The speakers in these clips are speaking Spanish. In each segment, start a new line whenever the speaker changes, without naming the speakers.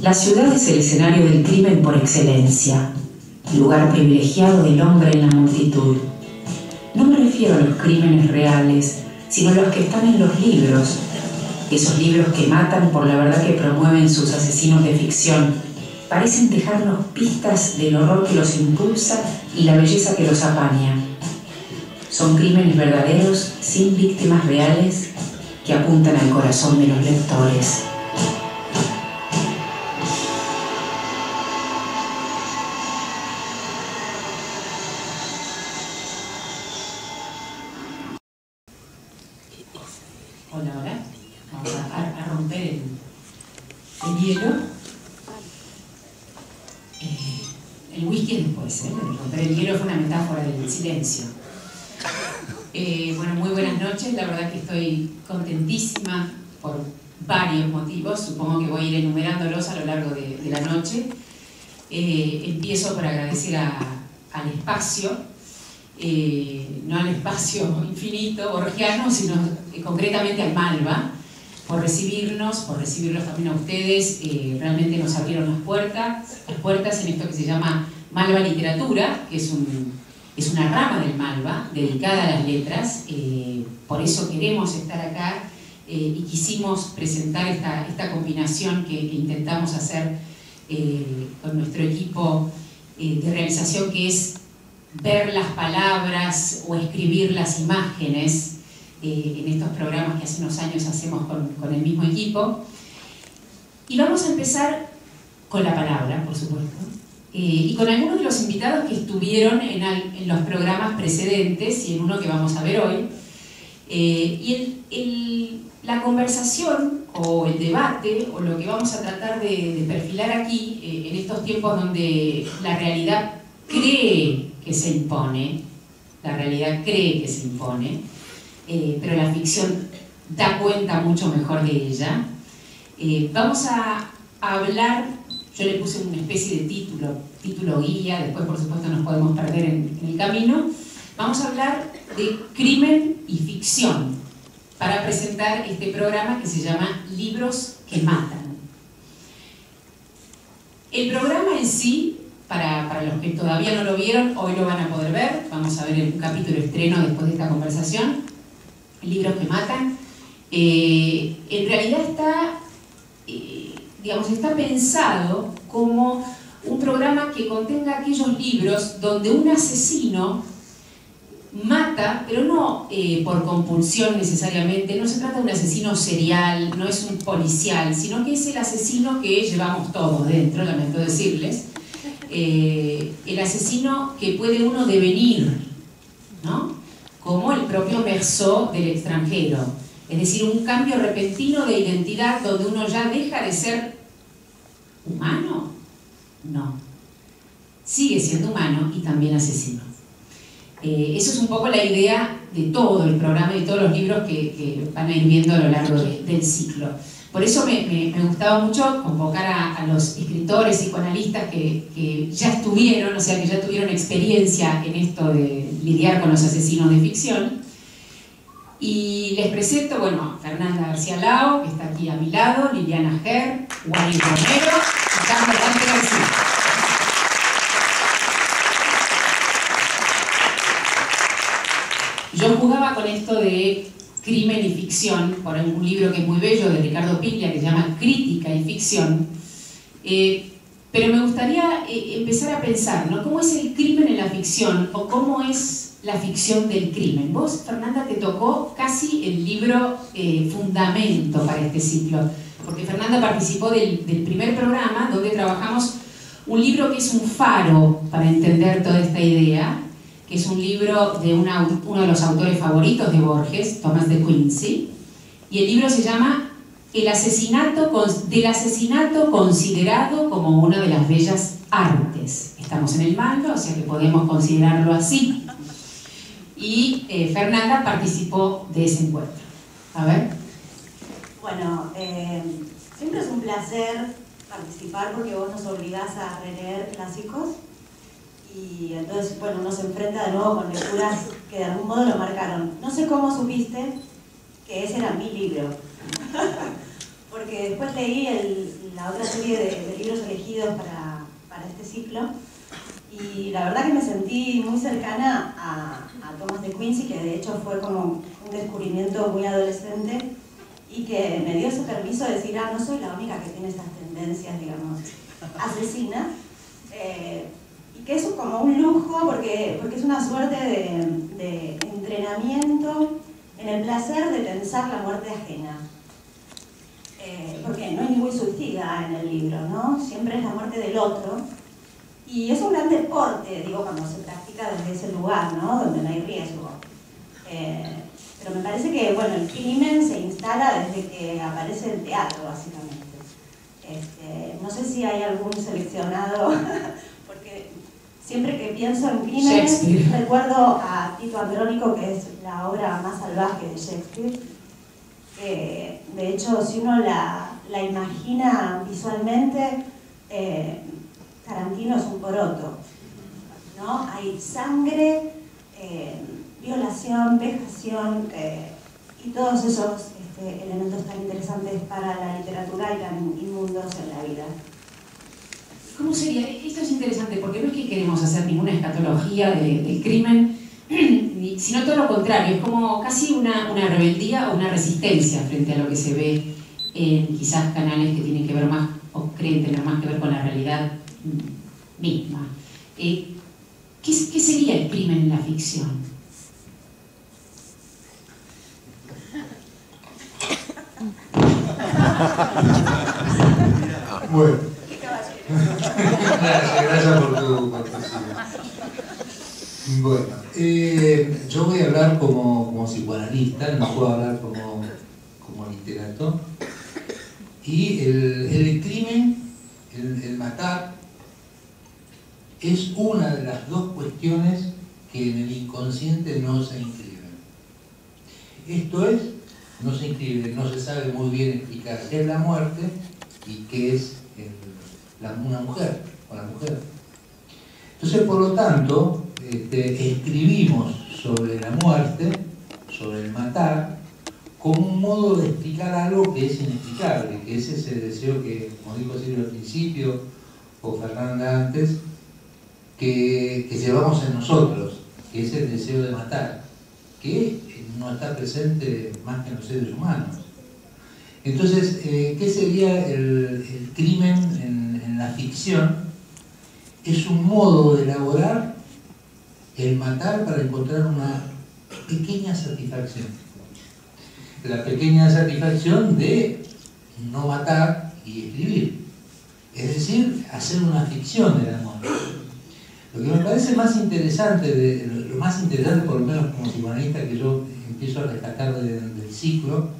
La ciudad es el escenario del crimen por excelencia, el lugar privilegiado del hombre en la multitud. No me refiero a los crímenes reales, sino a los que están en los libros, esos libros que matan por la verdad que promueven sus asesinos de ficción. Parecen dejarnos pistas del horror que los impulsa y la belleza que los apaña. Son crímenes verdaderos, sin víctimas reales, que apuntan al corazón de los lectores. Hola, hola. Vamos a romper el hielo. El whisky es después, romper el hielo fue una metáfora del silencio. Bueno, muy buenas noches. La verdad que estoy contentísima por varios motivos. Supongo que voy a ir enumerándolos a lo largo de la noche. Empiezo por agradecer al espacio, no al espacio infinito borgiano, sino concretamente al Malva, por recibirnos también a ustedes. Realmente nos abrieron las puertas en esto que se llama Malva Literatura, que es una rama del Malva dedicada a las letras. Por eso queremos estar acá y quisimos presentar esta combinación que intentamos hacer con nuestro equipo de realización, que es ver las palabras o escribir las imágenes en estos programas que hace unos años hacemos con el mismo equipo. Y vamos a empezar con la palabra, por supuesto, y con algunos de los invitados que estuvieron en los programas precedentes y en uno que vamos a ver hoy. La conversación o el debate o lo que vamos a tratar de perfilar aquí en estos tiempos donde la realidad cree que se impone, pero la ficción da cuenta mucho mejor de ella. Vamos a hablar, yo le puse una especie de título guía, después por supuesto nos podemos perder en el camino. Vamos a hablar de crimen y ficción para presentar este programa que se llama Libros que Matan. El programa en sí, para los que todavía no lo vieron, hoy lo van a poder ver. Vamos a ver un capítulo estreno después de esta conversación. Libros que Matan. En realidad está pensado como un programa que contenga aquellos libros donde un asesino mata, pero no por compulsión necesariamente. No se trata de un asesino serial, no es un policial, sino que es el asesino que llevamos todos dentro, lamento decirles. El asesino que puede uno devenir, ¿no? Como el propio Meursault del extranjero, es decir, un cambio repentino de identidad donde uno ya deja de ser humano. No, sigue siendo humano y también asesino. Eso es un poco la idea de todo el programa y todos los libros que van a ir viendo a lo largo del ciclo. Por eso me gustaba mucho convocar a los escritores, psicoanalistas que ya estuvieron, o sea, que ya tuvieron experiencia en esto de lidiar con los asesinos de ficción. Y les presento, bueno, a Fernanda García Lao, que está aquí a mi lado, Liliana Ger, Wally Romero y Carlos Dante García. Yo jugaba con esto de crimen y ficción, por un libro que es muy bello de Ricardo Piglia que se llama Crítica y Ficción, pero me gustaría empezar a pensar, ¿no? ¿Cómo es el crimen en la ficción o cómo es la ficción del crimen? Vos, Fernanda, te tocó casi el libro fundamento para este ciclo, porque Fernanda participó del primer programa donde trabajamos un libro que es un faro para entender toda esta idea, que es un libro de uno de los autores favoritos de Borges, Thomas de Quincey, y el libro se llama Del asesinato considerado como una de las bellas artes. Estamos en el Malva, o sea que podemos considerarlo así. Y Fernanda participó de ese encuentro. A ver.
Bueno, siempre es un placer participar porque vos nos obligás a releer clásicos. Y entonces, bueno, uno se enfrenta de nuevo con lecturas que de algún modo lo marcaron. No sé cómo supiste que ese era mi libro. Porque porque después leí la otra serie de libros elegidos para este ciclo, y la verdad que me sentí muy cercana a Thomas de Quincy, que de hecho fue como un descubrimiento muy adolescente, y que me dio ese permiso de decir, no soy la única que tiene esas tendencias, digamos, asesinas, y que es como un lujo, porque es una suerte de entrenamiento en el placer de pensar la muerte ajena. Porque no hay ningún suicida en el libro, ¿no? Siempre es la muerte del otro. Y es un gran deporte, digo, cuando se practica desde ese lugar, ¿no? Donde no hay riesgo. Pero me parece que, bueno, el crimen se instala desde que aparece el teatro, básicamente. No sé si hay algún seleccionado, porque siempre que pienso en crímenes, recuerdo a Tito Andrónico, que es la obra más salvaje de Shakespeare. De hecho, si uno la imagina visualmente, Tarantino es un poroto, ¿no? Hay sangre, violación, vejación, y todos esos elementos tan interesantes para la literatura y tan inmundos en la vida.
¿Cómo sería? Esto es interesante porque no es que queremos hacer ninguna escatología del crimen, sino todo lo contrario, es como casi una rebeldía o una resistencia frente a lo que se ve en quizás canales que tienen que ver más, o creen tener más que ver con la realidad misma. ¿Qué sería el crimen en la ficción?
Bueno, gracias por tu participación. Bueno, yo voy a hablar como psicoanalista, no puedo hablar como literato. Y el crimen, el matar, es una de las dos cuestiones que en el inconsciente no se inscriben. Esto es, no se inscribe, no se sabe muy bien explicar qué es la muerte y qué es una mujer o la mujer. Entonces, por lo tanto, escribimos sobre la muerte, sobre el matar, como un modo de explicar algo que es inexplicable, que es ese deseo que, como dijo Silvia al principio, o Fernanda antes, que llevamos en nosotros, que es el deseo de matar, que no está presente más que en los seres humanos. Entonces, ¿qué sería el crimen en la ficción? Es un modo de elaborar el matar para encontrar una pequeña satisfacción. La pequeña satisfacción de no matar y escribir. Es decir, hacer una ficción de la muerte. Lo que me parece más interesante, lo más interesante por lo menos como psicoanalista que yo empiezo a rescatar del ciclo,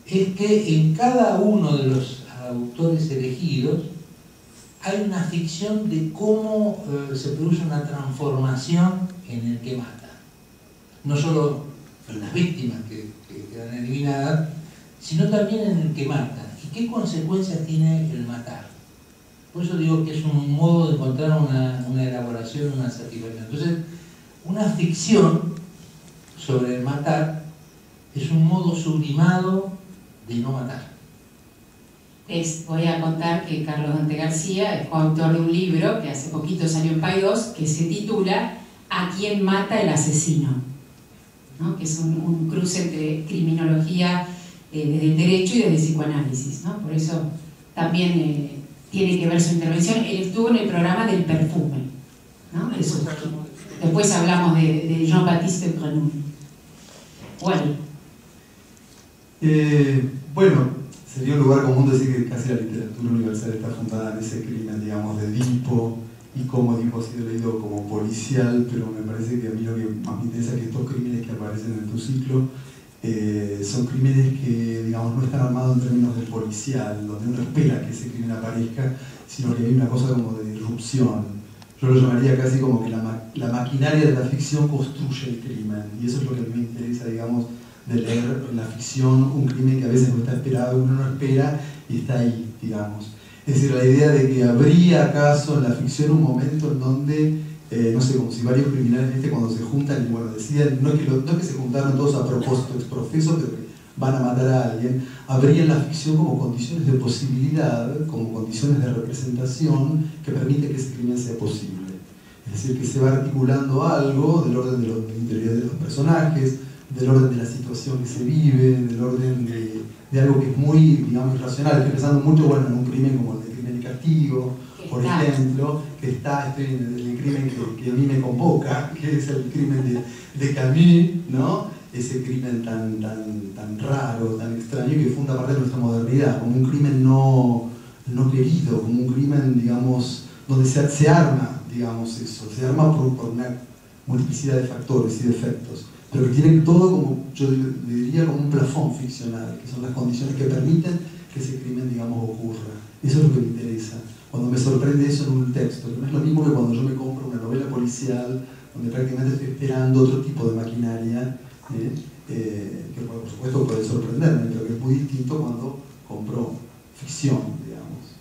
es que en cada uno de los autores elegidos hay una ficción de cómo se produce una transformación en el que mata. No solo en las víctimas que quedan eliminadas, sino también en el que mata. ¿Y qué consecuencias tiene el matar? Por eso digo que es un modo de encontrar una elaboración, una satisfacción. Entonces, una ficción sobre el matar es un modo sublimado de no matar.
Voy a contar que Carlos Dante García es coautor de un libro que hace poquito salió en Paidós, que se titula ¿A quién mata el asesino? ¿No? Que es un cruce entre criminología desde el derecho y desde el psicoanálisis, ¿no? Por eso también tiene que ver su intervención. Él estuvo en el programa del perfume, ¿no? Después hablamos de Jean-Baptiste Grenouille.
Bueno, sería un lugar común decir que casi la literatura universal está fundada en ese crimen, digamos, de Edipo, y cómo Edipo ha sido leído como policial, pero me parece que a mí lo que más me interesa es que estos crímenes que aparecen en tu ciclo son crímenes que, digamos, no están armados en términos de policial, donde uno espera que ese crimen aparezca, sino que hay una cosa como de disrupción. Yo lo llamaría casi como que la maquinaria de la ficción construye el crimen, y eso es lo que a mí me interesa, digamos, de leer en la ficción un crimen que a veces no está esperado, uno no espera y está ahí, digamos. Es decir, la idea de que habría acaso en la ficción un momento en donde, no sé, como si varios criminales, ¿viste? Cuando se juntan y bueno, deciden, no es que se juntaron todos a propósito, ex profeso, pero que van a matar a alguien, habría en la ficción como condiciones de posibilidad, como condiciones de representación que permite que ese crimen sea posible. Es decir, que se va articulando algo del orden de la interioridad de los personajes, del orden de la situación que se vive, del orden de algo que es muy, digamos, irracional. Estoy pensando mucho, bueno, en un crimen como el de Crimen y Castigo, por ejemplo, estoy en el crimen que a mí me convoca, que es el crimen de Camus, ¿no? Ese crimen tan raro, tan extraño, que funda parte de nuestra modernidad, como un crimen no querido, como un crimen, digamos, donde se arma, digamos, eso, se arma por una multiplicidad de factores y de efectos, pero que tienen todo, como yo diría, como un plafón ficcional, que son las condiciones que permiten que ese crimen, digamos, ocurra. Eso es lo que me interesa, cuando me sorprende eso en un texto, que no es lo mismo que cuando yo me compro una novela policial, donde prácticamente estoy esperando otro tipo de maquinaria, que por supuesto puede sorprenderme, pero que es muy distinto cuando compro ficción, digamos.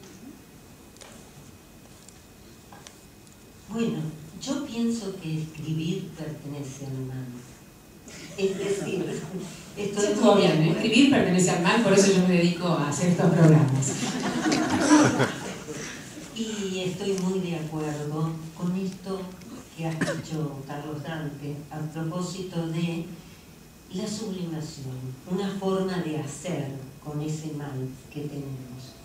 Bueno, yo pienso que escribir pertenece al mal. Es decir, estoy
todo bien, escribir pertenece al mal, por eso yo me dedico a hacer estos programas.
Y estoy muy de acuerdo con esto que ha dicho Carlos Dante a propósito de la sublimación, una forma de hacer con ese mal que tenemos.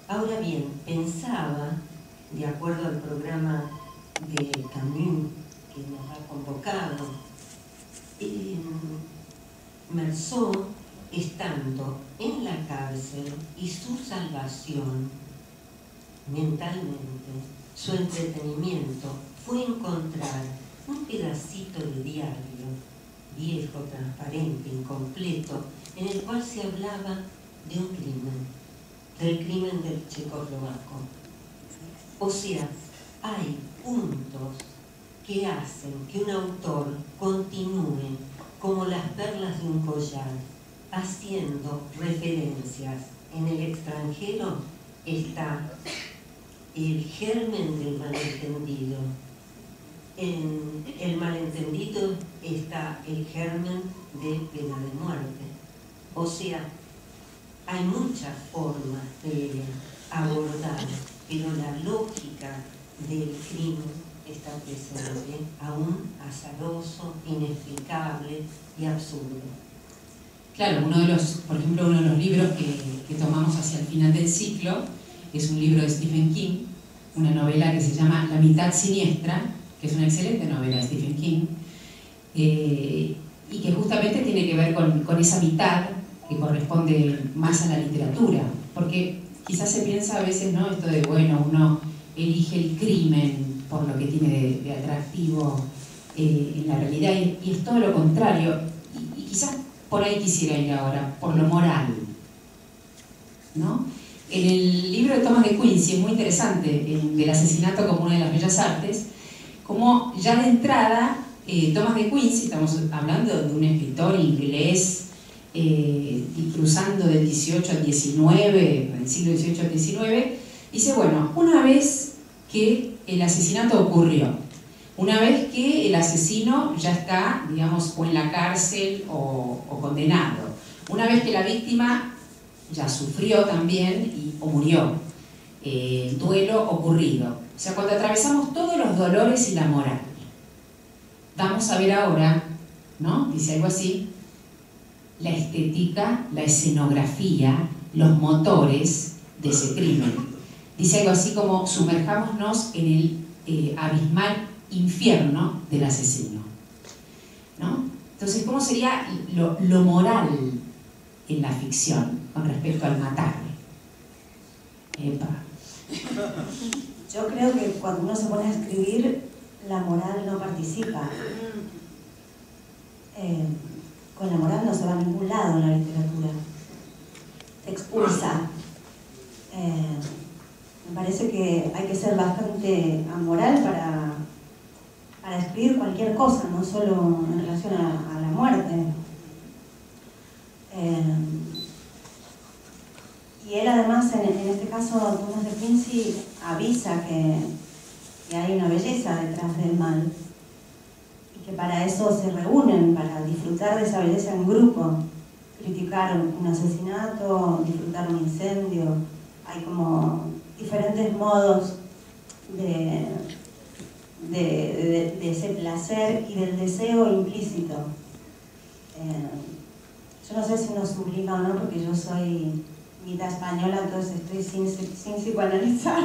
Ahora bien, pensaba, de acuerdo al programa de Camus que nos ha convocado, Meursault, estando en la cárcel y su salvación mentalmente, su entretenimiento fue encontrar un pedacito de diario viejo, transparente, incompleto, en el cual se hablaba de un crimen, del crimen del checoslovaco. O sea, hay puntos que hacen que un autor continúe como las perlas de un collar, haciendo referencias. En el extranjero está el germen del malentendido. En el malentendido está el germen de pena de muerte. O sea, hay muchas formas de abordar, pero la lógica del crimen está presente, aún azaroso, inexplicable y absurdo.
Claro, por ejemplo, uno de los libros que tomamos hacia el final del ciclo es un libro de Stephen King, una novela que se llama La mitad siniestra, que es una excelente novela de Stephen King, y que justamente tiene que ver con esa mitad que corresponde más a la literatura, porque quizás se piensa a veces, ¿no?, esto de, bueno, uno elige el crimen por lo que tiene de atractivo en la realidad, y es todo lo contrario, y quizás por ahí quisiera ir ahora, por lo moral, ¿no? En el libro de Thomas de Quincey es muy interesante, del asesinato como una de las bellas artes, como ya de entrada, Thomas de Quincey, estamos hablando de un escritor inglés, y cruzando del 18 al 19, del siglo XVIII al XIX, dice, bueno, una vez que el asesinato ocurrió, una vez que el asesino ya está, digamos, o en la cárcel o condenado, una vez que la víctima ya sufrió también o murió, el duelo ocurrido. O sea, cuando atravesamos todos los dolores y la moral, vamos a ver ahora, ¿no?, dice algo así, la estética, la escenografía, los motores de ese crimen. Dice algo así como, sumerjámonos en el abismal infierno del asesino, ¿no? Entonces, ¿cómo sería lo moral en la ficción con respecto al matar? Epa.
Yo creo que cuando uno se pone a escribir, la moral no participa. Con la moral no se va a ningún lado en la literatura. Te expulsa. Me parece que hay que ser bastante amoral para escribir cualquier cosa, no solo en relación a la muerte. Y él además, en este caso, Thomas de Quincey avisa que hay una belleza detrás del mal y que para eso se reúnen, para disfrutar de esa belleza en grupo. criticar un asesinato, disfrutar un incendio. Hay como diferentes modos de ese placer y del deseo implícito. Yo no sé si uno sublima o no, porque yo soy mitad española, entonces estoy sin psicoanalizar.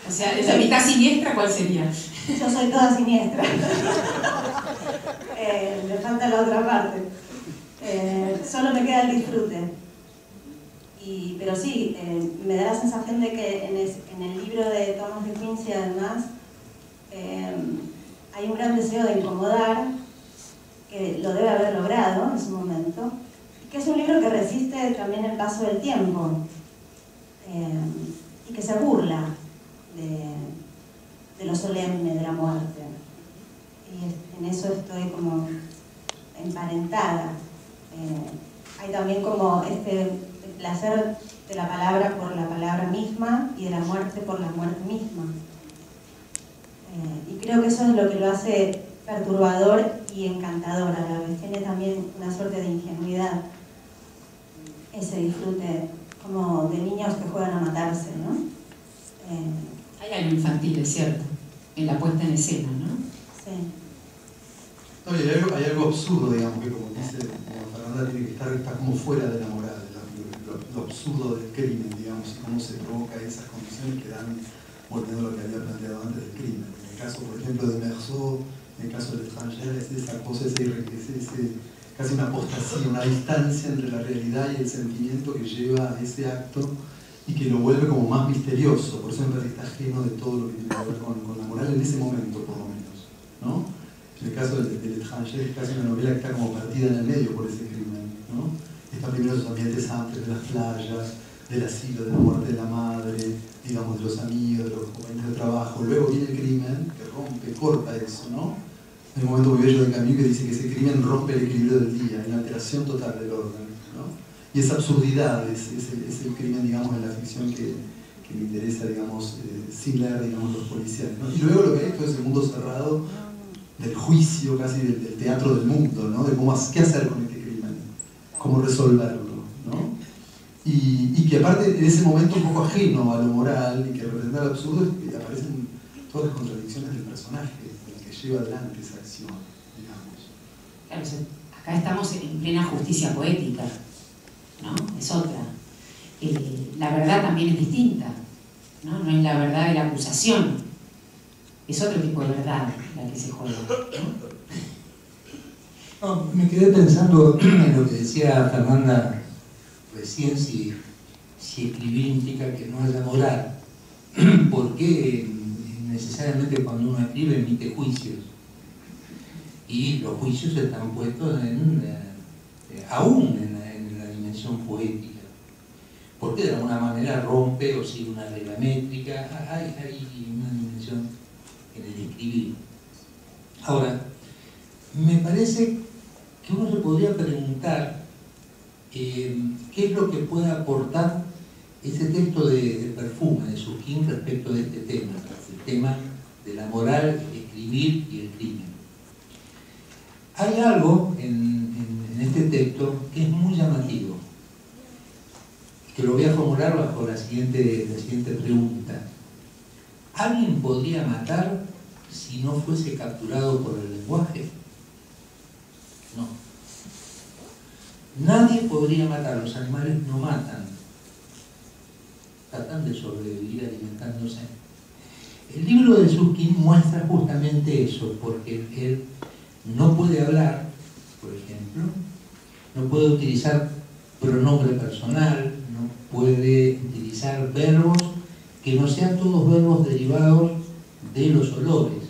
O sea, esa mitad siniestra, ¿cuál sería?
Yo soy toda siniestra. Me falta la otra parte. Solo me queda el disfrute. Pero sí, me da la sensación de que en el libro de Thomas de Quincey, además, hay un gran deseo de incomodar, que lo debe haber logrado en su momento, que es un libro que resiste también el paso del tiempo, y que se burla de lo solemne de la muerte. Y en eso estoy como emparentada. Hay también como el placer de la palabra por la palabra misma y de la muerte por la muerte misma. Y creo que eso es lo que lo hace perturbador y encantador a la vez. Tiene también una suerte de ingenuidad, ese disfrute como de niños que juegan a matarse, ¿no?
Hay algo infantil, es cierto, en la puesta en escena, ¿no?
Sí.
No, y hay algo absurdo, digamos, que como dice Fernanda, tiene que está como fuera de la moral, lo absurdo del crimen, digamos, y cómo se provoca esas condiciones que dan, volviendo a lo que había planteado antes del crimen. En el caso, por ejemplo, de Meursault, en el caso del Étranger, es esa cosa, casi una apostasía, una distancia entre la realidad y el sentimiento que lleva a ese acto y que lo vuelve como más misterioso. Por eso me parece que está ajeno de todo lo que tiene que ver con la moral en ese momento, por lo menos, ¿no? En el caso del Étranger es casi una novela que está como partida en el medio por ese crimen, ¿no? Está primero esos ambientes amplios de las playas, del asilo, de la muerte de la madre, digamos, de los amigos, de los compañeros de trabajo. Luego viene el crimen, que rompe, corta eso, ¿no? Hay un momento muy bello de Camus que dice que ese crimen rompe el equilibrio del día, hay una alteración total del orden, ¿no? Y esa absurdidad es el crimen, digamos, en la ficción que me interesa, digamos, sin leer, digamos, los policiales, ¿no? Y luego lo que hay, todo ese mundo cerrado del juicio, casi del teatro del mundo, ¿no? De qué hacer con este crimen, cómo resolverlo, ¿no? Y que aparte, en ese momento un poco ajeno a lo moral y que representa el absurdo, es que aparecen todas las contradicciones del personaje, del que lleva adelante esa acción, digamos.
Claro, acá estamos en plena justicia poética, ¿no? Es otra. La verdad también es distinta, ¿no? No es la verdad de la acusación, es otro tipo de verdad la que se juega, ¿no?
No, me quedé pensando en lo que decía Fernanda recién, si escribir implica que no haya moral. ¿Por qué necesariamente cuando uno escribe emite juicios? Y los juicios están puestos aún en la dimensión poética. Porque de alguna manera rompe o sigue una regla métrica, hay una dimensión en el escribir. Ahora, me parece que uno se podría preguntar qué es lo que puede aportar ese texto de Perfume, de Susskind, respecto de este tema, el tema de la moral, el escribir y el crimen. Hay algo en este texto que es muy llamativo, que lo voy a formular bajo la siguiente pregunta. ¿Alguien podría matar si no fuese capturado por el lenguaje? No. Nadie podría matar, los animales no matan, tratan de sobrevivir alimentándose. El libro de Susskind muestra justamente eso, porque él no puede hablar, por ejemplo, no puede utilizar pronombre personal, no puede utilizar verbos que no sean todos verbos derivados de los olores.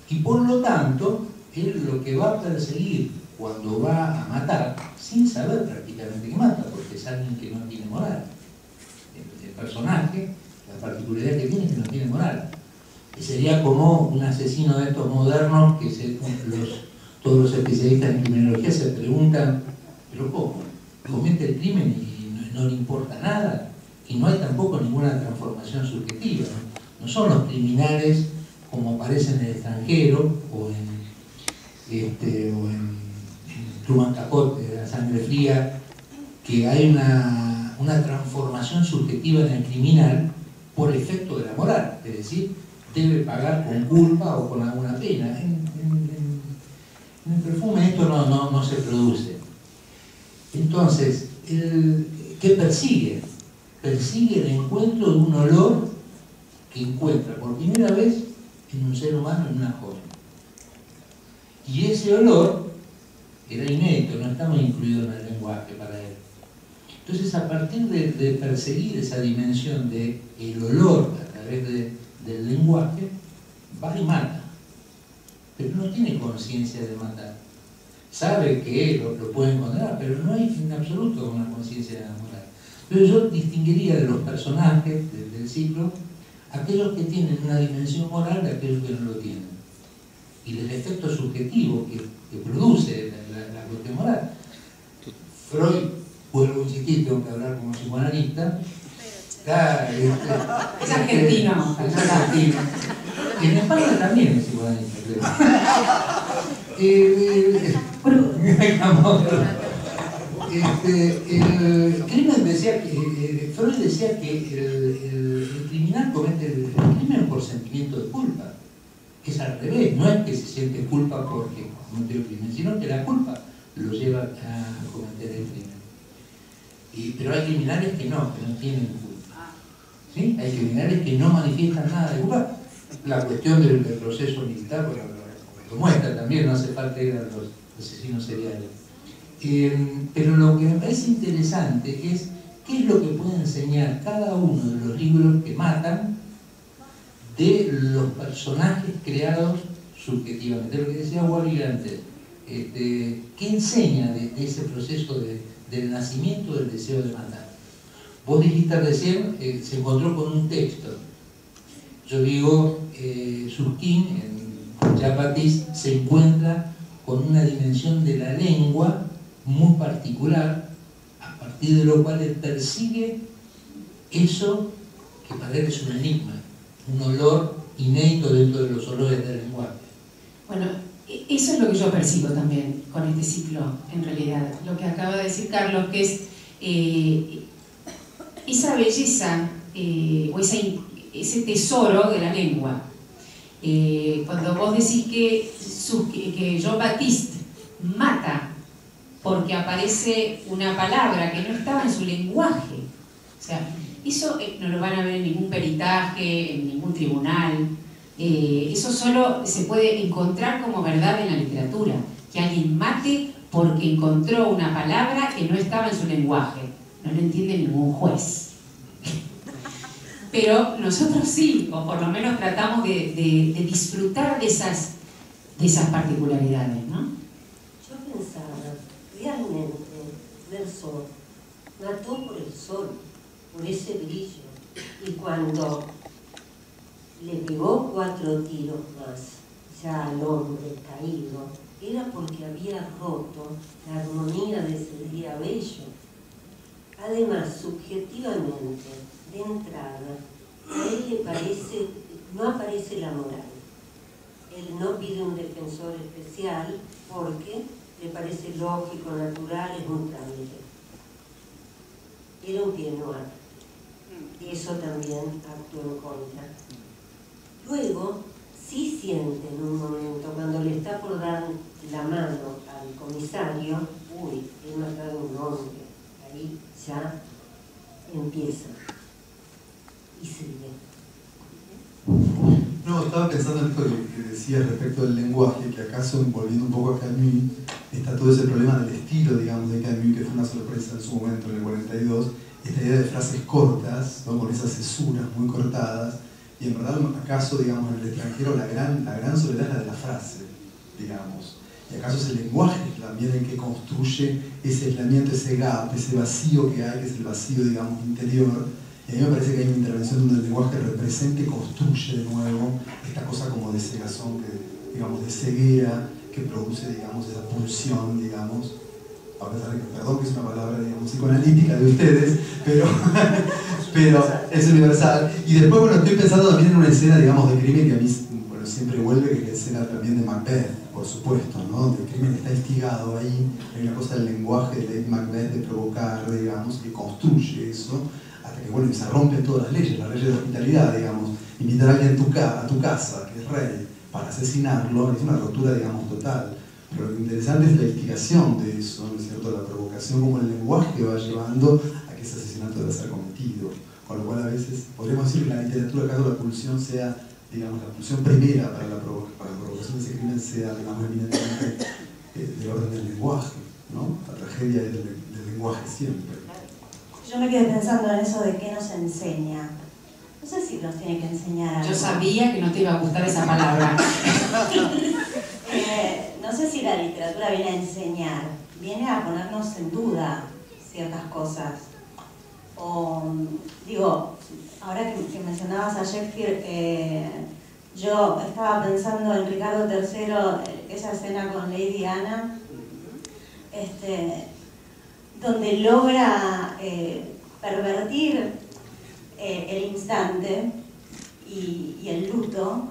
Y por lo tanto, él lo que va a perseguir cuando va a matar, sin saber prácticamente que mata, porque es alguien que no tiene moral. El personaje, la particularidad que tiene es que no tiene moral. Y sería como un asesino de estos modernos que todos los especialistas en criminología se preguntan, pero ¿cómo? Comete el crimen y no le importa nada, y no hay tampoco ninguna transformación subjetiva, ¿no? No son los criminales como aparecen en el extranjero o en Truman Capote, de La sangre fría, que hay una transformación subjetiva en el criminal por efecto de la moral, es decir, debe pagar con culpa o con alguna pena. En el perfume esto no se produce. Entonces, ¿qué persigue? Persigue el encuentro de un olor que encuentra por primera vez en un ser humano, en una joven. Y ese olor era inédito, no estaba incluido en el lenguaje para él. Entonces, a partir de perseguir esa dimensión del olor a través del lenguaje, va y mata. Pero no tiene conciencia de matar. Sabe que lo puede encontrar, pero no hay en absoluto una conciencia de la moral. Entonces yo distinguiría de los personajes del ciclo aquellos que tienen una dimensión moral de aquellos que no lo tienen. Y del efecto subjetivo que produce la cuestión moral. Freud, vuelvo a insistir, tengo que hablar como psicoanalista.
Es argentino.
Es argentino. En España también es psicoanalista, Crimen decía que Freud decía que el criminal comete el crimen por sentimiento de culpa. Es al revés, no es que se siente culpa porque cometió el crimen, sino que la culpa lo lleva a cometer el crimen. Pero hay criminales que no tienen culpa. ¿Sí? Hay criminales que no manifiestan nada de culpa. La cuestión del proceso militar lo muestra también, no hace falta ir a los asesinos seriales. Pero lo que me parece interesante es qué es lo que puede enseñar cada uno de los libros que matan de los personajes creados subjetivamente. Lo que decía Wally antes, ¿qué enseña de ese proceso del nacimiento del deseo de matar? Vos dijiste recién, se encontró con un texto. Yo digo, Susskind, en Jean-Baptiste, se encuentra con una dimensión de la lengua muy particular, a partir de lo cual él persigue eso que para él es un enigma, un olor inédito dentro de los olores del lenguaje.
Bueno, eso es lo que yo percibo también con este ciclo, en realidad. Lo que acaba de decir Carlos, que es esa belleza o ese tesoro de la lengua. Cuando vos decís que Jean-Baptiste mata porque aparece una palabra que no estaba en su lenguaje, o sea, eso no lo van a ver en ningún peritaje, en ningún tribunal. Eso solo se puede encontrar como verdad en la literatura, que alguien mate porque encontró una palabra que no estaba en su lenguaje. No lo entiende ningún juez. Pero nosotros sí, o por lo menos tratamos de disfrutar de esas particularidades, ¿no?
Yo pensaba, realmente, Verso mató por el sol, por ese brillo, y cuando le pegó 4 tiros más, ya al hombre caído, era porque había roto la armonía de ese día bello. Además, subjetivamente, de entrada, a él le parece, no aparece la moral. Él no pide un defensor especial porque le parece lógico, natural, es un trámite. Era un pied noir. Eso también actuó en contra. Luego, sí siente en un momento, cuando le está por dar la mano al comisario, uy, he matado a un hombre. Ahí ya empieza y sigue.
No, estaba pensando en esto que decías respecto del lenguaje, que acaso, volviendo un poco a Camus, está todo ese problema del estilo, digamos, de Camus, que fue una sorpresa en su momento, en el 42, esta idea de frases cortas, ¿no? Con esas cesuras muy cortadas, y en verdad, acaso, digamos, en el extranjero la gran soledad es la de la frase, digamos. Y acaso es el lenguaje también el que construye ese aislamiento, ese gap, ese vacío que hay, que es el vacío, digamos, interior. Y a mí me parece que hay una intervención donde el lenguaje representa y construye de nuevo esta cosa como de cegazón, digamos, de ceguera, que produce, digamos, esa pulsión, digamos, a pesar de que, perdón que es una palabra, digamos, psicoanalítica de ustedes, pero es universal. Y después, bueno, estoy pensando también en una escena, digamos, de crimen que a mí, por pero siempre vuelve, que es la escena también de Macbeth, por supuesto, ¿no? Donde el crimen está instigado ahí, hay una cosa del lenguaje de Lady Macbeth de provocar, digamos, que construye eso, hasta que, bueno, se rompen todas las leyes de hospitalidad, digamos, invitar a alguien a tu casa, que es rey, para asesinarlo, es una ruptura, digamos, total. Pero lo interesante es la instigación de eso, ¿no es cierto? La provocación, como el lenguaje va llevando a que ese asesinato debe ser cometido. Con lo cual a veces podríamos decir que la literatura, acaso la pulsión sea, digamos, la pulsión primera para la provocación de ese crimen sea, digamos, eminentemente del orden del lenguaje, ¿no? La tragedia es del lenguaje siempre.
Yo me quedé pensando en eso de qué nos enseña. No sé si nos tiene que enseñar algo.
Yo sabía que no te iba a gustar esa palabra.
No sé si la literatura viene a enseñar, viene a ponernos en duda ciertas cosas. O, digo, ahora que mencionabas a Shakespeare, yo estaba pensando en Ricardo III, esa escena con Lady Anna, donde logra pervertir el instante y el luto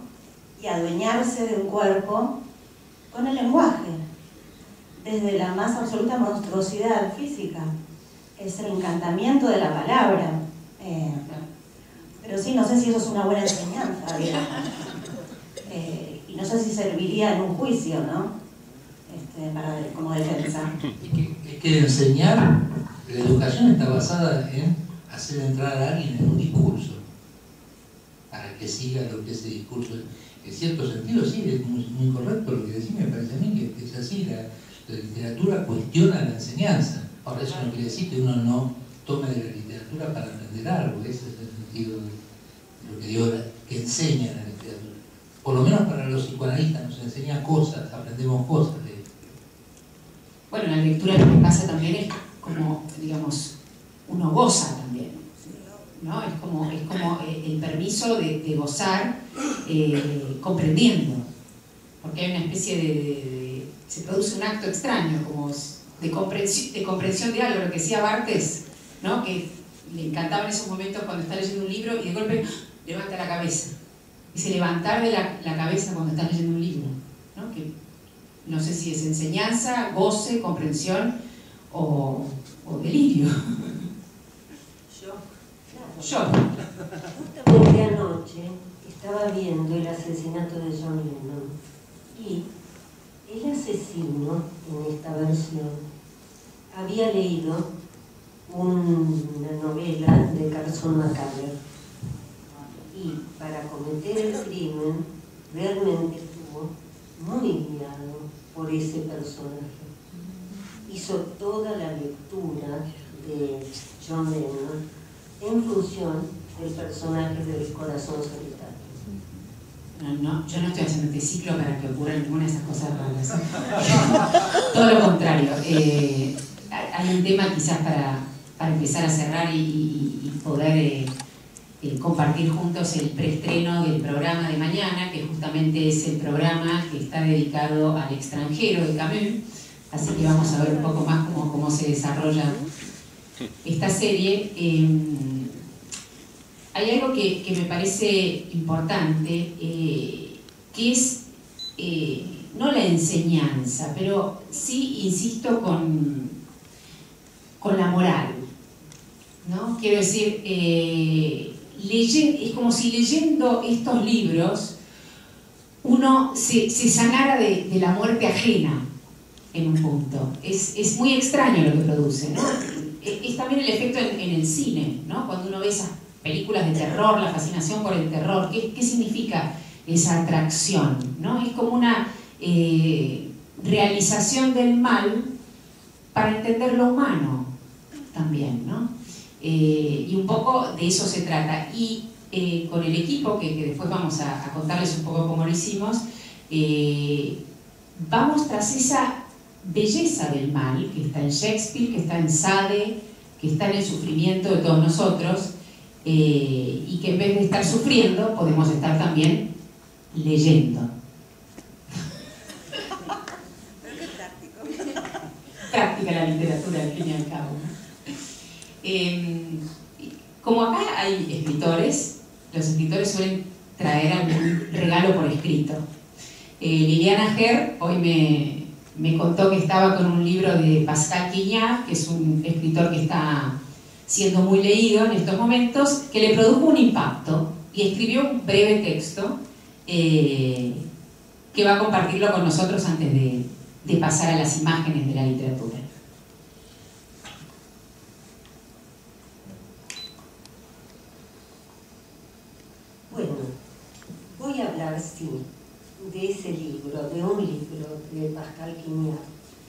y adueñarse de un cuerpo con el lenguaje, desde la más absoluta monstruosidad física. Es el encantamiento de la palabra. Pero sí, no sé si eso es una buena enseñanza, digamos. Y no sé si serviría en un juicio, ¿no? Como defensa.
Es que enseñar, la educación está basada en hacer entrar a alguien en un discurso, para que siga lo que ese discurso es. En cierto sentido, sí, es muy correcto lo que decís, me parece a mí que es así. La literatura cuestiona la enseñanza. Ahora, eso no quiere decir que uno no tome de la literatura para aprender algo. Ese es el sentido de lo que digo, que enseña la literatura. Por lo menos para los psicoanalistas nos enseña cosas, aprendemos cosas de esto.
Bueno, la lectura lo que pasa también es como, digamos, uno goza también, ¿no? Es como el permiso de gozar comprendiendo, porque hay una especie se produce un acto extraño, como de comprensión de algo, lo que decía Barthes, ¿no? Que le encantaba en esos momentos cuando está leyendo un libro y de golpe levanta la cabeza. Ese levantar de la cabeza cuando estás leyendo un libro, ¿no? Que no sé si es enseñanza, goce, comprensión o delirio. Yo.
Justamente anoche estaba viendo el asesinato de John Lennon y el asesino en esta versión había leído una novela de Carson McCullers y para cometer el crimen realmente estuvo muy guiado por ese personaje. Hizo toda la lectura de John Lennon en función del personaje del Corazón Solitario.
No, yo no estoy haciendo este ciclo para que ocurran ninguna de esas cosas raras. Todo lo contrario. Hay un tema quizás para empezar a cerrar y poder compartir juntos el preestreno del programa de mañana, que justamente es el programa que está dedicado al extranjero de Camus. Así que vamos a ver un poco más cómo se desarrolla esta serie. Hay algo que me parece importante, que es no la enseñanza, pero sí, insisto, con la moral, ¿no? Quiero decir, es como si leyendo estos libros uno se sanara de la muerte ajena en un punto. Es muy extraño lo que produce, ¿no? Es también el efecto en el cine, ¿no? Cuando uno ve esas películas de terror, la fascinación por el terror, ¿qué significa esa atracción, ¿no? Es como una realización del mal para entender lo humano también, ¿no? Y un poco de eso se trata. Y con el equipo, que después vamos a contarles un poco cómo lo hicimos, vamos tras esa belleza del mal que está en Shakespeare, que está en Sade, que está en el sufrimiento de todos nosotros, y que en vez de estar sufriendo podemos estar también leyendo. Práctica la literatura al fin y al cabo, ¿no? Como acá hay escritores, los escritores suelen traer algún regalo por escrito. Liliana Ger hoy me contó que estaba con un libro de Pascal Quignard, que es un escritor que está siendo muy leído en estos momentos, que le produjo un impacto y escribió un breve texto que va a compartirlo con nosotros antes de pasar a las imágenes de la literatura.
Bueno, voy a hablar, sí, de ese libro, de un libro de Pascal Quignard,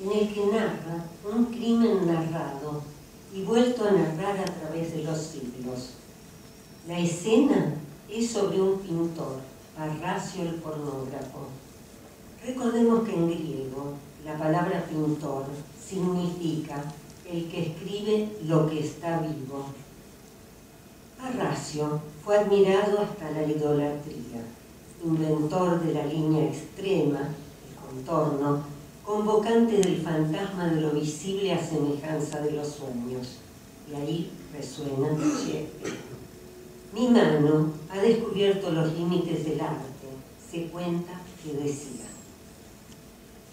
en el que narra un crimen narrado y vuelto a narrar a través de los siglos. La escena es sobre un pintor, Parrasio el pornógrafo. Recordemos que en griego la palabra pintor significa el que escribe lo que está vivo. Parrasio fue admirado hasta la idolatría, inventor de la línea extrema, el contorno, convocante del fantasma de lo visible a semejanza de los sueños. Y ahí resuena Shakespeare. Mi mano ha descubierto los límites del arte, se cuenta que decía.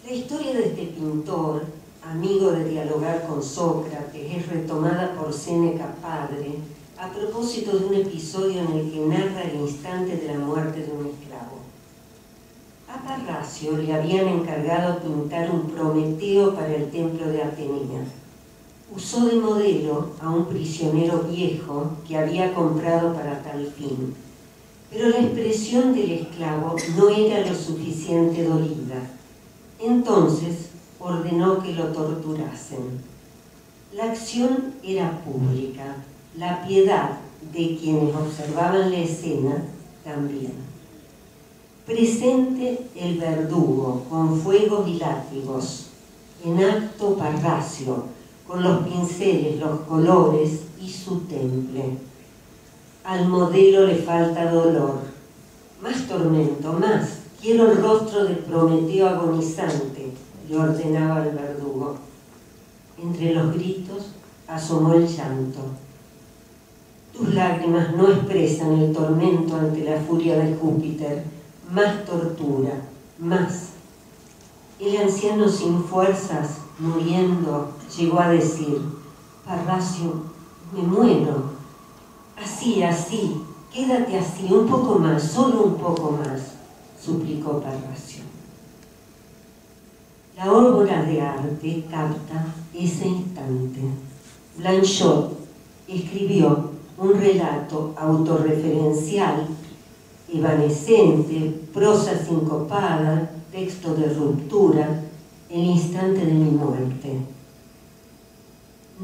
La historia de este pintor, amigo de dialogar con Sócrates, es retomada por Séneca padre a propósito de un episodio en el que narra el instante de la muerte de un esclavo. A Parrasio le habían encargado pintar un Prometeo para el templo de Atenea. Usó de modelo a un prisionero viejo que había comprado para tal fin, pero la expresión del esclavo no era lo suficiente dolida. Entonces ordenó que lo torturasen. La acción era pública, la piedad de quienes observaban la escena también. Presente el verdugo con fuegos y látigos, en acto Parrasio, con los pinceles, los colores y su temple. Al modelo le falta dolor, más tormento, más. Quiero el rostro de Prometeo agonizante, le ordenaba el verdugo. Entre los gritos asomó el llanto. Tus lágrimas no expresan el tormento ante la furia de Júpiter. Más tortura, más. El anciano sin fuerzas, muriendo, llegó a decir: Parrasio, me muero. Así, así, quédate así, un poco más, solo un poco más, suplicó Parrasio. La obra de arte capta ese instante. Blanchot escribió un relato autorreferencial, evanescente, prosa sincopada, texto de ruptura, el instante de mi muerte.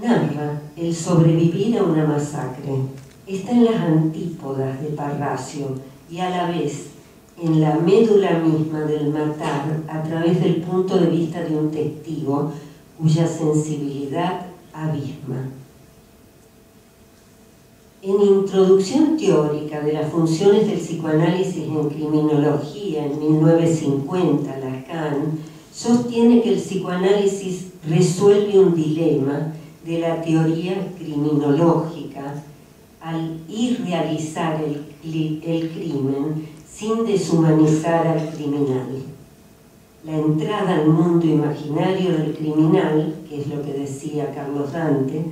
Narra el sobrevivir a una masacre. Está en las antípodas de Parrasio y a la vez en la médula misma del matar a través del punto de vista de un testigo cuya sensibilidad abisma. En Introducción teórica de las funciones del psicoanálisis en criminología en 1950, Lacan sostiene que el psicoanálisis resuelve un dilema de la teoría criminológica al irrealizar el crimen sin deshumanizar al criminal. La entrada al mundo imaginario del criminal, que es lo que decía Carlos Dante,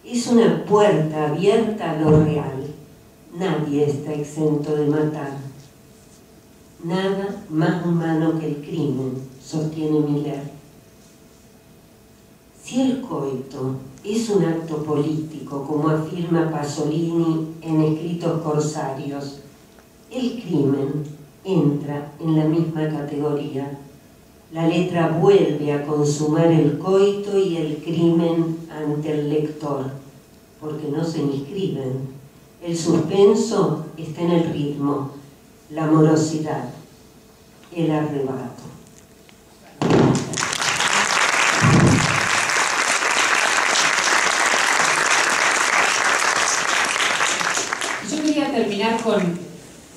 es una puerta abierta a lo real. Nadie está exento de matar. Nada más humano que el crimen, sostiene Miller. Si el coito es un acto político, como afirma Pasolini en Escritos Corsarios, el crimen entra en la misma categoría. La letra vuelve a consumar el coito y el crimen ante el lector, porque no se inscriben. El suspenso está en el ritmo, la morosidad, el arrebato.
Yo quería terminar con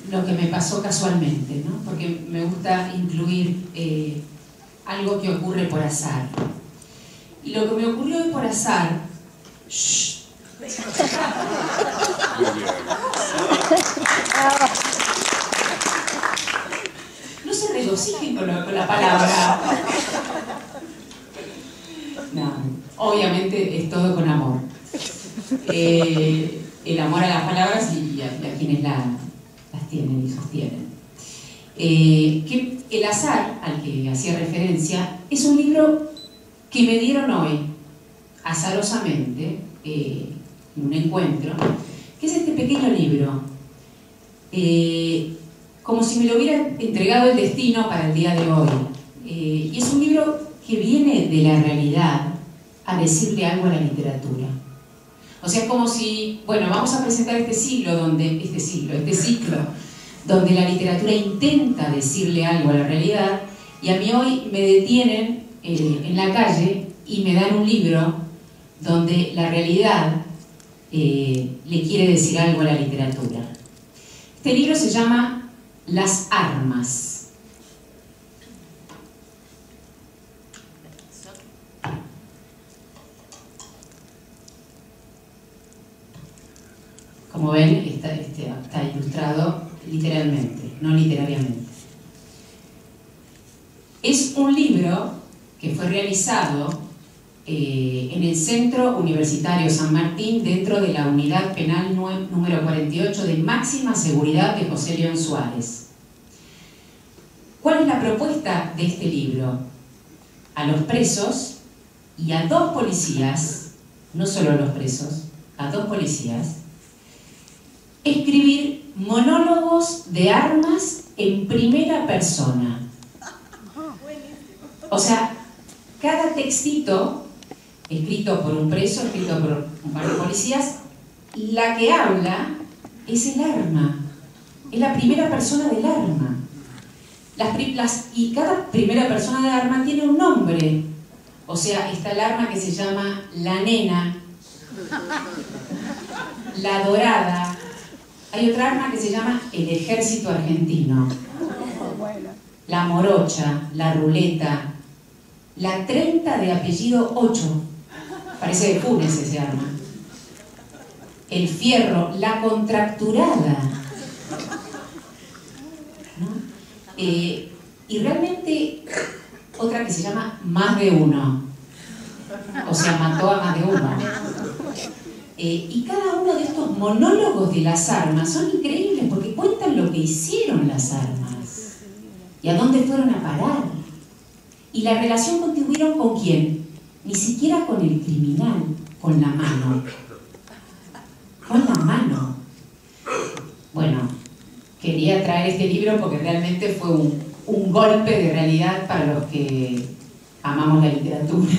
lo que me pasó casualmente, ¿no? Porque me gusta incluir algo que ocurre por azar. Y lo que me ocurrió hoy por azar... ¡Shh! se regocijen con la palabra. No, obviamente es todo con amor. El amor a las palabras y a quienes las tienen y sostienen. Que El azar, al que hacía referencia, es un libro que me dieron hoy, azarosamente, en un encuentro, que es este pequeño libro, como si me lo hubiera entregado el destino para el día de hoy. Y es un libro que viene de la realidad a decirle algo a la literatura. O sea, es como si, bueno, vamos a presentar este ciclo donde la literatura intenta decirle algo a la realidad, y a mí hoy me detienen en la calle y me dan un libro donde la realidad le quiere decir algo a la literatura. Este libro se llama Las armas. Como ven, está ilustrado literalmente, no literariamente. Es un libro que fue realizado en el Centro Universitario San Martín, dentro de la Unidad Penal número 48 de máxima seguridad de José León Suárez. ¿Cuál es la propuesta de este libro? A los presos y a 2 policías, no solo a los presos, a 2 policías, escribir monólogos de armas en primera persona. O sea, cada textito, escrito por un preso, escrito por un par de policías, la que habla es el arma, es la primera persona del arma. Y cada primera persona del arma tiene un nombre. O sea, está el arma que se llama La Nena, La Dorada. Hay otra arma que se llama el Ejército Argentino, La Morocha, La Ruleta, la 30 de apellido 8, parece de Funes ese arma, el Fierro, La Contracturada, ¿no? Y realmente otra que se llama Más de Uno, o sea, mató a más de uno. Y cada uno de estos monólogos de las armas son increíbles porque cuentan lo que hicieron las armas y a dónde fueron a parar. Y la relación que tuvieron con quién, ni siquiera con el criminal, con la mano. Con la mano. Bueno, quería traer este libro porque realmente fue un golpe de realidad para los que amamos la literatura.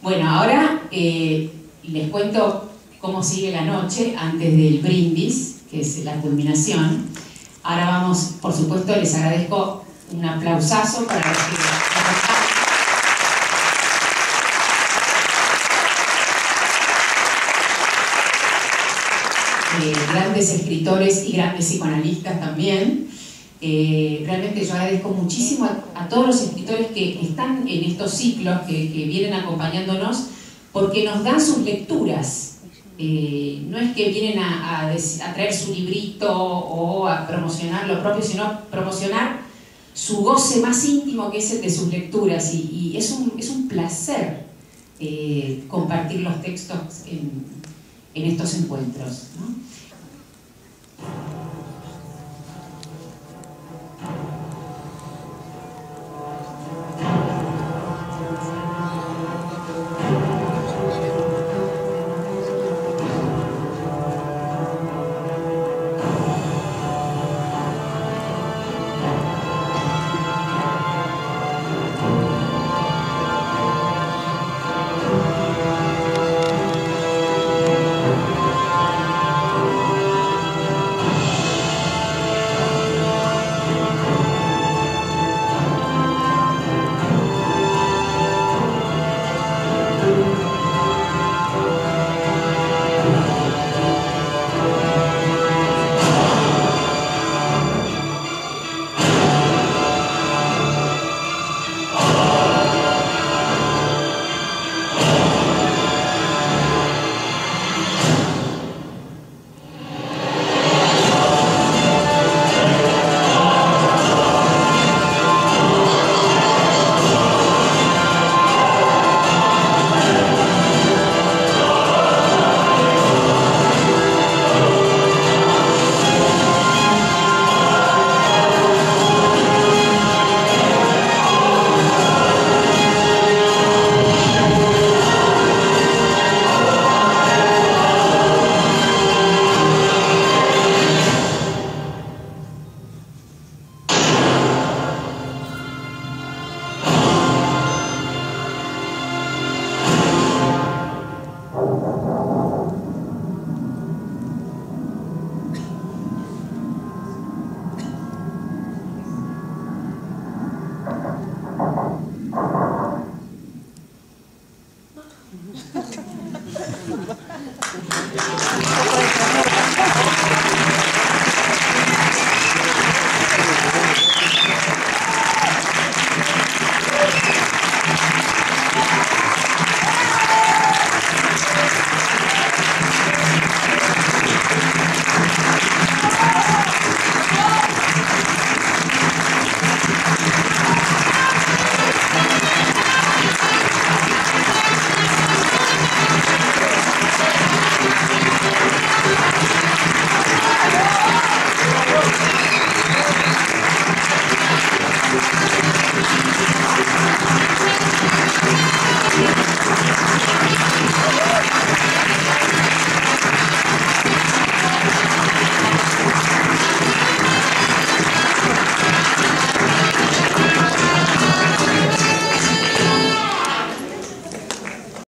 Bueno, ahora les cuento cómo sigue la noche antes del brindis, que es la culminación. Ahora vamos, por supuesto, les agradezco un aplausazo para los que... grandes escritores y grandes psicoanalistas también. Realmente yo agradezco muchísimo a todos los escritores que están en estos ciclos, que vienen acompañándonos, porque nos dan sus lecturas. No es que vienen a traer su librito o a promocionar lo propio, sino promocionar su goce más íntimo, que es el de sus lecturas. Y es un placer compartir los textos en estos encuentros, ¿no?